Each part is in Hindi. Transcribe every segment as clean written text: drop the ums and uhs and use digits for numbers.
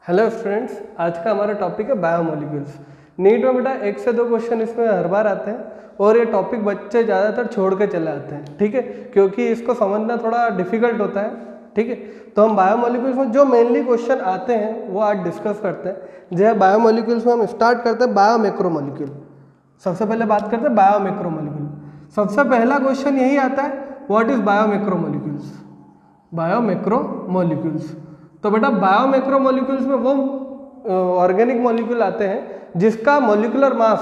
हेलो स्टूडेंट्स, आज का हमारा टॉपिक है बायोमोलिक्यूल्स। नीट में बेटा 1 से 2 क्वेश्चन इसमें हर बार आते हैं और ये टॉपिक बच्चे ज़्यादातर छोड़ के चले आते हैं, ठीक है, क्योंकि इसको समझना थोड़ा डिफिकल्ट होता है, ठीक है। तो हम बायोमोलिक्यूल्स में जो मेनली क्वेश्चन आते हैं वो आज डिस्कस करते हैं। जो है बायोमोलिक्यूल्स में हम स्टार्ट करते हैं बायोमैक्रोमोलिक्यूल। सबसे पहले बात करते हैं बायोमैक्रोमोलिक्यूल। सबसे पहला क्वेश्चन यही आता है, व्हाट इज बायोमैक्रोमोलिक्यूल्स। बायोमैक्रोमोलिक्यूल्स, तो बेटा बायोमैक्रोमोलिक्यूल्स में वो ऑर्गेनिक मॉलिक्यूल आते हैं जिसका मॉलिक्यूलर मास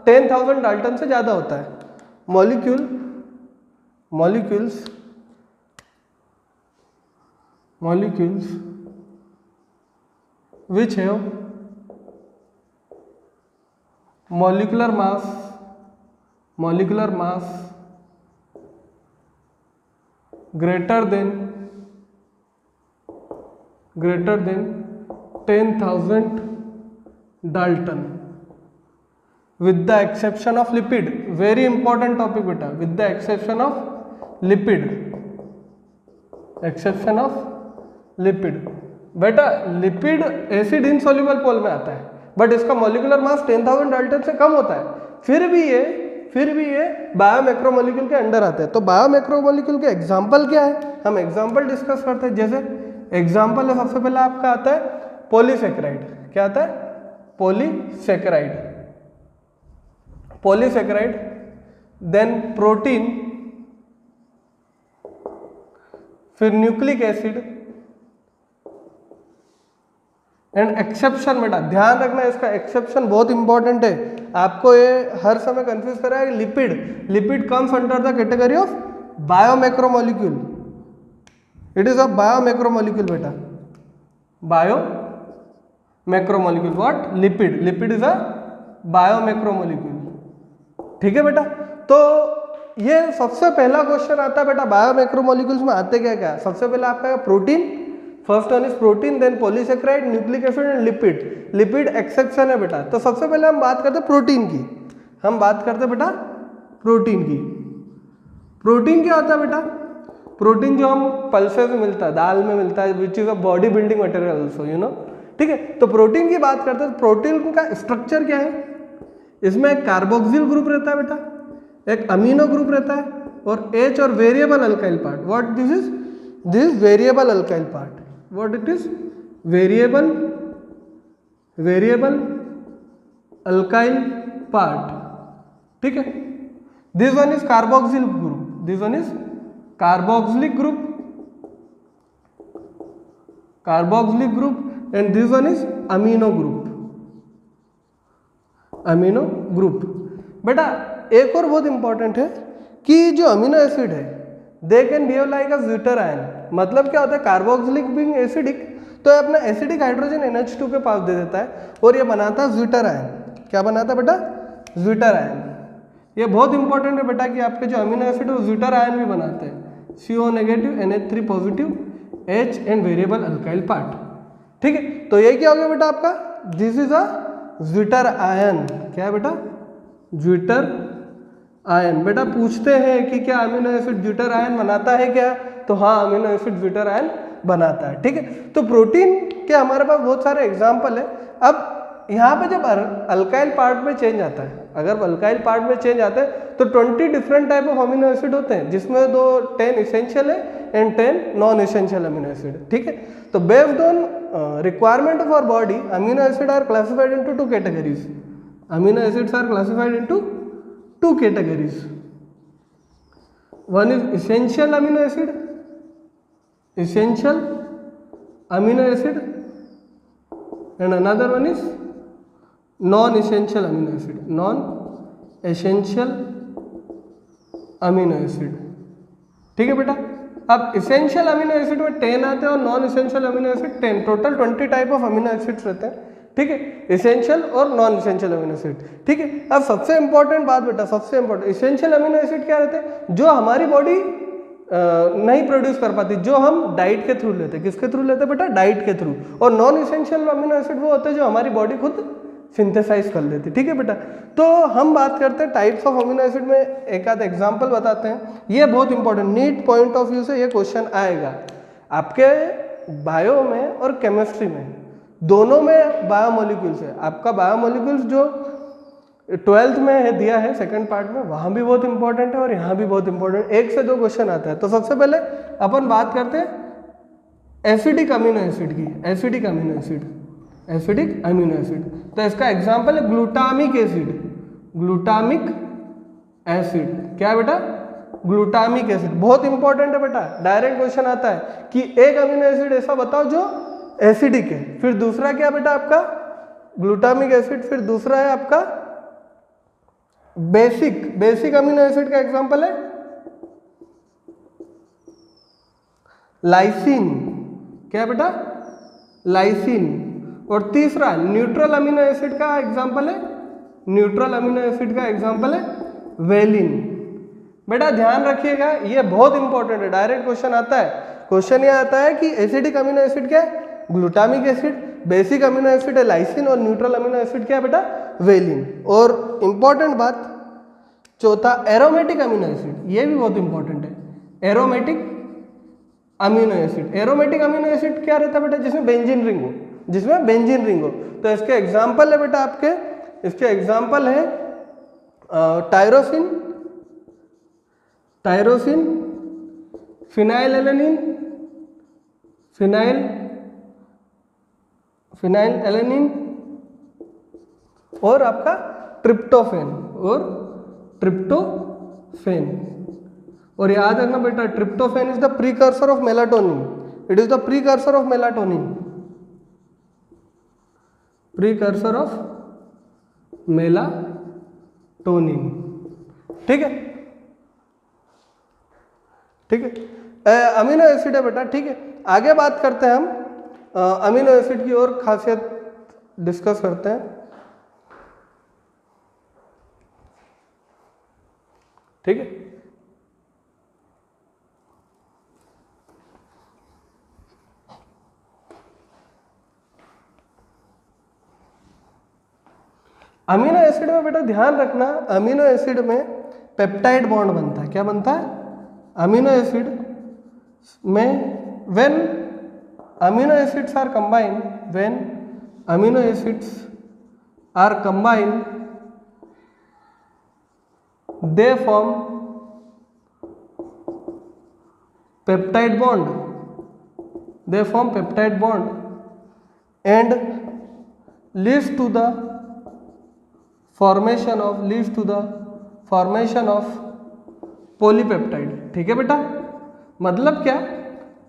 10,000 डाल्टन से ज़्यादा होता है। Molecules which have molecular mass greater than 10,000 Dalton with the exception of lipid. Very important topic beta, with the exception of lipid. बेटा लिपिड एसिड इनसॉल्युबल पोल में आता है, बट इसका मॉलिक्यूलर मास 10,000 डाल्टन से कम होता है, फिर भी ये बायोमैक्रोमोलिक्यूल के अंडर आते हैं। तो बायोमैक्रोमोलिक्यूल के एग्जांपल क्या है, हम एग्जांपल डिस्कस करते हैं। जैसे एग्जांपल है, सबसे पहले आपका आता है पॉलीसेकेराइड। क्या आता है? पॉलीसेकेराइड, देन प्रोटीन, फिर न्यूक्लिक एसिड एंड एक्सेप्शन। बेटा ध्यान रखना, इसका एक्सेप्शन बहुत इंपॉर्टेंट है, आपको ये हर समय कंफ्यूज कर रहा है। Lipid comes under the category of biomacromolecule. It is a biomacromolecule बेटा, biomacromolecule. What? Lipid is a biomacromolecule, ठीक है बेटा। तो ये सबसे पहला क्वेश्चन आता है बेटा बायोमैक्रोमोलिक्यूल्स में आते क्या। सबसे पहले आपका protein, first one is protein, then polysaccharide, nucleic acid and lipid exception है बेटा। तो सबसे पहले हम बात करते हैं प्रोटीन की। बेटा प्रोटीन क्या होता है बेटा? प्रोटीन जो हम पल्सेस में मिलता है, दाल में मिलता है, which is a body building material also, you know, ठीक है। तो प्रोटीन की बात करते हैं, प्रोटीन का स्ट्रक्चर क्या है? इसमें एक कार्बोक्सिल ग्रुप रहता है बेटा, एक अमीनो ग्रुप रहता है और H और variable alkyl part. What this is variable alkyl part. What it is? Variable alkyl part, ठीक है। This one is carboxyl group, and this one is amino group। बेटा एक और बहुत इंपॉर्टेंट है कि जो अमीनो एसिड है they can behave like a zwitter ion. मतलब क्या होता है? कार्बोक्सिलिक बीइंग एसिडिक, तो ये अपना एसिडिक हाइड्रोजन NH2 के पास दे देता है और ये बनाता है ज्यूटर आयन। क्या बनाता है बेटा? Zwitter ion. ये बहुत इंपॉर्टेंट है बेटा कि आपके जो अमीनो एसिड है वो ज्यूटर आयन भी बनाते हैं। CO negative, NH3 positive, H and variable alkyl part, ठीक है। तो ये क्या हो गया बेटा आपका? This is a zwitter ion. क्या है बेटा? Zwitter ion. बेटा पूछते हैं कि क्या अमीनो एसिड ज्यूटर आयन बनाता है क्या? तो हाँ, अमीनो एसिड ज्यूटर आयन बनाता है, ठीक है। तो प्रोटीन के हमारे पास बहुत सारे एग्जांपल है। अब यहाँ पे जब अल्काइल पार्ट में चेंज आता है, अगर अल्काइल पार्ट में चेंज आता है तो 20 different type of amino acid होते हैं, जिसमें 10 इसेंशियल है and 10 non essential amino acid, ठीक है। तो based on requirement of our body, amino acid are classified into 2 categories. two categories. One is essential amino acid, and another one is non-essential amino acid, ठीक है बेटा। अब इसेंशियल अमीनो एसिड में 10 आते हैं और non essential amino acid 10, total 20 type of amino acids रहते हैं, ठीक है। इसेंशियल और नॉन इसेंशियल अमीनो एसिड, ठीक है। अब सबसे इंपॉर्टेंट बात बेटा, इसेंशियल अमीनो एसिड क्या रहते हैं? जो हमारी बॉडी नहीं प्रोड्यूस कर पाती, जो हम डाइट के थ्रू लेते हैं। किसके थ्रू लेते हैं बेटा? डाइट के थ्रू। और नॉन इसेंशियल अमीनो एसिड वो होते हैं जो हमारी बॉडी खुद सिंथेसाइज कर लेती, ठीक है बेटा। तो हम बात करते हैं टाइप्स ऑफ अमीनो एसिड में, एक आध एग्जांपल बताते हैं। ये बहुत important, NEET point of view से ये क्वेश्चन आएगा आपके बायो में और केमिस्ट्री में। दोनों में बायोमोलिक्यूल्स है। आपका बायोमोलिक्यूल्स जो 12th में है दिया है सेकंड पार्ट में, वहाँ भी बहुत इंपॉर्टेंट है और यहाँ भी बहुत इंपॉर्टेंट, 1 से 2 क्वेश्चन आता है। तो सबसे पहले अपन बात करते हैं एसिडिक अमीनो एसिड की। Acidic amino acid, acidic amino acid, तो इसका एग्जाम्पल है ग्लूटामिक एसिड। ग्लूटामिक एसिड क्या है बेटा? Glutamic acid. बहुत इंपॉर्टेंट है बेटा, डायरेक्ट क्वेश्चन आता है कि एक अमीनो एसिड ऐसा बताओ जो एसिडिक है, फिर दूसरा क्या बेटा आपका ग्लूटामिक एसिड, फिर दूसरा है आपका बेसिक। बेसिक अमीनो एसिड का एग्जांपल है लाइसिन। क्या है बेटा? लाइसिन। और तीसरा न्यूट्रल अमीनो एसिड का एग्जांपल है, न्यूट्रल अमीनो एसिड का एग्जांपल है वेलिन। बेटा ध्यान रखिएगा, ये बहुत इंपॉर्टेंट है, डायरेक्ट क्वेश्चन आता है। क्वेश्चन ये आता है कि एसिडिक अमीनो एसिड क्या है? Glutamic acid. Basic amino acid है लाइसिन और न्यूट्रल अमीनो एसिड क्या है बेटा? वेलिन। और इंपॉर्टेंट बात चौथा एरोमेटिक अमीनो एसिड, ये भी बहुत इंपॉर्टेंट है। Aromatic amino acid, aromatic amino acid क्या रहता है बेटा? जिसमें बेंजीन रिंग हो, जिसमें बेंजीन रिंग हो। तो इसके एग्जाम्पल है बेटा आपके, इसके एग्जाम्पल है tyrosine, tyrosine, phenyl alanine, phenyl alanine, और आपका ट्रिप्टोफेन, और ट्रिप्टोफेन। और याद रखना बेटा, tryptophan is the precursor of melatonin. It is the precursor of melatonin, precursor of melatonin. ठीक है, ठीक है, अमीनो एसिड है बेटा। ठीक है, आगे बात करते हैं हम अमीनो एसिड की और खासियत डिस्कस करते हैं। ठीक है, अमीनो एसिड में बेटा ध्यान रखना, अमीनो एसिड में पेप्टाइड बॉन्ड बनता है। क्या बनता है? अमीनो एसिड में when amino acids are combined, when amino acids are combined they form peptide bond, they form peptide bond and leads to the formation of polypeptide। ठीक है बेटा, मतलब क्या?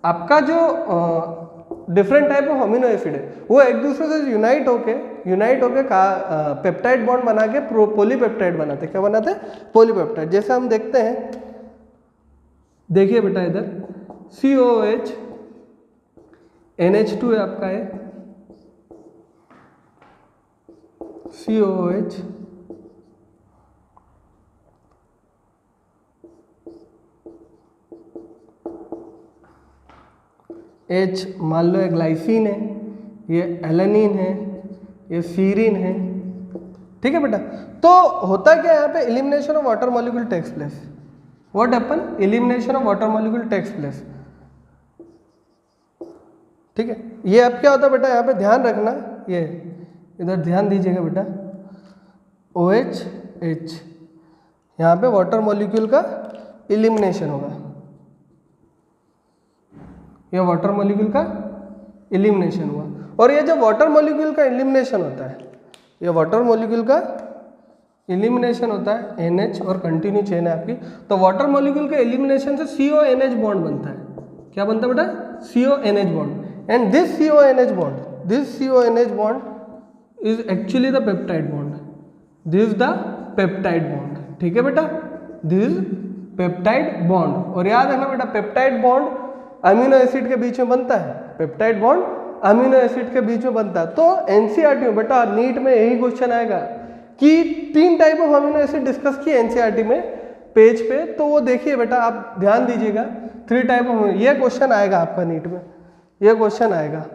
आपका जो different type of amino acid है वो एक दूसरे से यूनाइट होके पेप्टाइड बॉन्ड बना के पॉलीपेप्टाइड बनाते। क्या बनाते? पॉलीपेप्टाइड। जैसे हम देखते हैं, देखिए बेटा इधर COOH NH2 है आपका, है COOH H मान लो ग्लाइसिन है, ये एलेनिन है, ये सीरिन है। ठीक है बेटा, तो होता क्या यहाँ पे? Elimination of water molecule takes place. What happen? Elimination of water molecule takes place. ठीक है, ये अब क्या होता है बेटा? यहाँ पे ध्यान रखना, ये इधर ध्यान दीजिएगा बेटा, OH यहाँ पे वाटर मॉलिक्यूल का एलिमिनेशन होगा, यह वाटर मॉलिक्यूल का एलिमिनेशन हुआ। और ये जब वाटर मॉलिक्यूल का एलिमिनेशन होता है, ये वाटर मॉलिक्यूल का एलिमिनेशन होता है, NH और कंटिन्यू चेन है आपकी, तो वाटर मॉलिक्यूल के एलिमिनेशन से CONH बॉन्ड बनता है। क्या बनता है बेटा? CONH bond. And this CONH bond is actually the peptide bond, this the peptide bond. ठीक है बेटा, दिस पेप्टाइड बॉन्ड। और याद रखना बेटा, पेप्टाइड बॉन्ड अमीनो एसिड के बीच में बनता है, पेप्टाइड बॉन्ड अमीनो एसिड के बीच में बनता है। तो एनसीईआरटी में बेटा, नीट में यही क्वेश्चन आएगा कि 3 type of amino acid discuss किए एनसीईआरटी में पेज पे, तो वो देखिए बेटा, आप ध्यान दीजिएगा, 3 टाइप ऑफ, ये क्वेश्चन आएगा आपका नीट में, ये क्वेश्चन आएगा।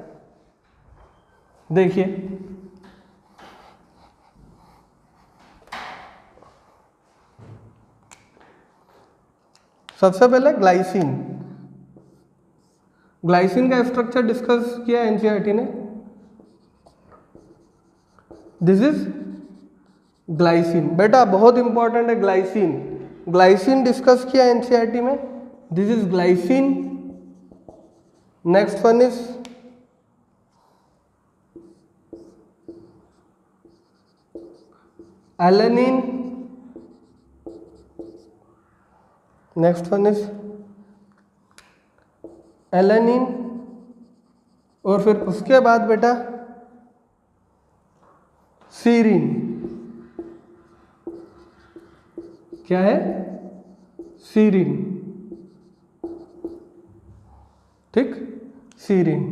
देखिए सबसे पहले ग्लाइसिन, ग्लाइसिन का स्ट्रक्चर डिस्कस किया एनसीईआरटी ने। This is glycine. बेटा बहुत इंपॉर्टेंट है ग्लाइसिन। ग्लाइसिन डिस्कस किया एनसीईआरटी में, this is glycine. Next one is alanine, next one is alanine, और फिर उसके बाद बेटा सीरीन। क्या है? सीरीन। ठीक, सीरीन।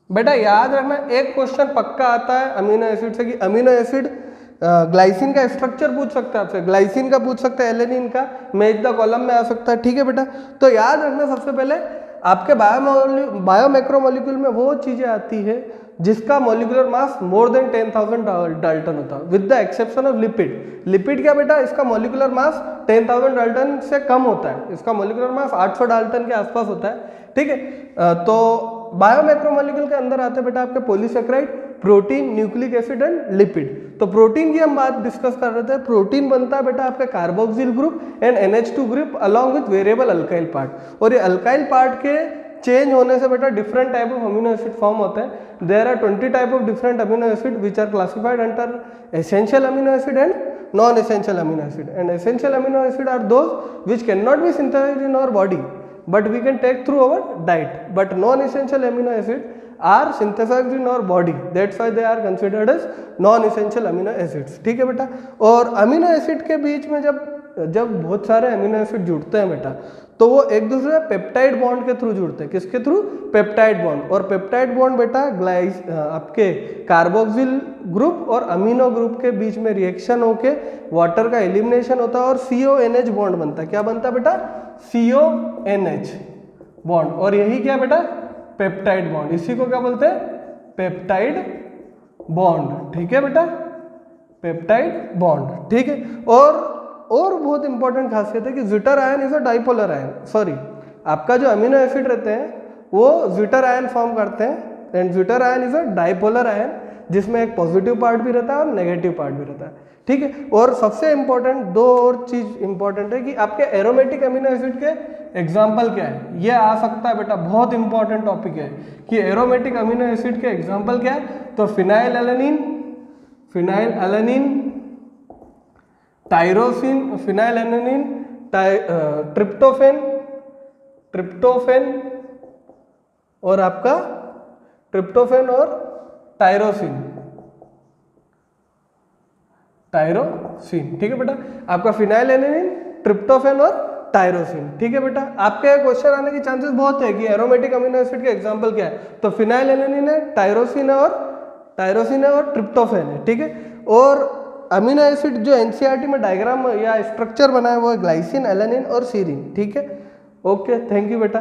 बेटा याद रखना, एक क्वेश्चन पक्का आता है अमीनो एसिड से कि अमीनो एसिड ग्लाइसिन का स्ट्रक्चर पूछ सकता है आपसे, ग्लाइसिन का पूछ सकता है, एलेनिन का मैच द कॉलम में आ सकता है। ठीक है बेटा, तो याद रखना सबसे पहले आपके बायोमैक्रोमोलिक्यूल में वो चीजें आती है जिसका molecular mass more than 10,000 Dalton होता है, with the exception of lipid. Lipid क्या बेटा, इसका मॉलिक्यूलर मास 10,000 डाल्टन से कम होता है, इसका मॉलिक्यूलर मास 800 डाल्टन के आसपास होता है। ठीक है, तो बायोमैक्रोमोलिक्यूल के अंदर आते हैं बेटा आपके polysaccharide, protein, nucleic acid and lipid. तो प्रोटीन की हम बात डिस्कस कर रहे थे। प्रोटीन बनता है बेटा आपका carboxyl group and NH2 group along with variable alkyl part. और ये अल्काइल पार्ट के चेंज होने से बेटा different type of amino acid form होते हैं। There are 20 type of different amino acid which are classified under essential amino acid and non essential amino acid. And essential amino acid are those which can not be synthesised in our body but we can take through our diet, but non-essential amino acid are synthesized in our body, that's why they are considered as non-essential amino acids। ठीक है बेटा, और अमीनो एसिड के बीच में जब बहुत सारे अमीनो एसिड जुड़ते हैं बेटा, तो वो एक दूसरे पेप्टाइड बॉन्ड के थ्रू जुड़ते हैं। किसके थ्रू? Peptide bond. और पेप्टाइड बॉन्ड बेटा आपके कार्बोक्सिल ग्रुप और अमीनो ग्रुप के बीच में रिएक्शन होके वाटर का एलिमिनेशन होता है और CONH बॉन्ड बनता है। क्या बनता है बेटा? CONH bond. और यही क्या बेटा? Peptide bond. इसी को क्या बोलते हैं? Peptide bond. ठीक है बेटा, पेप्टाइड बॉन्ड। ठीक है, और बहुत इंपॉर्टेंट खासियत है कि zwitter ion is a dipolar ion. Sorry, आपका जो अमीनो एसिड रहते हैं वो ज्विटर आयन फॉर्म करते हैं, and zwitter ion is a dipolar ion जिसमें एक पॉजिटिव पार्ट भी रहता है और नेगेटिव पार्ट भी रहता है। ठीक है, और सबसे इंपॉर्टेंट दो और चीज इंपॉर्टेंट है कि आपके एरोमेटिक अमीनो एसिड के एग्जाम्पल क्या है। ये आ सकता है बेटा, बहुत इंपॉर्टेंट टॉपिक है कि एरोमेटिक अमीनो एसिड के एग्जाम्पल क्या है। तो phenyl alanine, tyrosine, phenyl alanine, tryptophan और आपका ट्रिप्टोफेन और टायरोसिन। ठीक है बेटा, आपका फिनाइल एलेनिन, ट्रिप्टोफेन और टायरोसिन। ठीक है बेटा, आपके क्वेश्चन आने के चांसेस बहुत है कि एरोमेटिक अमीनो एसिड के एग्जांपल क्या है। तो फिनाइल एलेनिन है, टायरोसिन है और ट्रिप्टोफेन है। ठीक है, और अमीनो एसिड जो एनसीईआरटी में डायग्राम या स्ट्रक्चर बना है वो है ग्लाइसिन, एलेनिन और सीरीन। ठीक है, ओके, थैंक यू बेटा।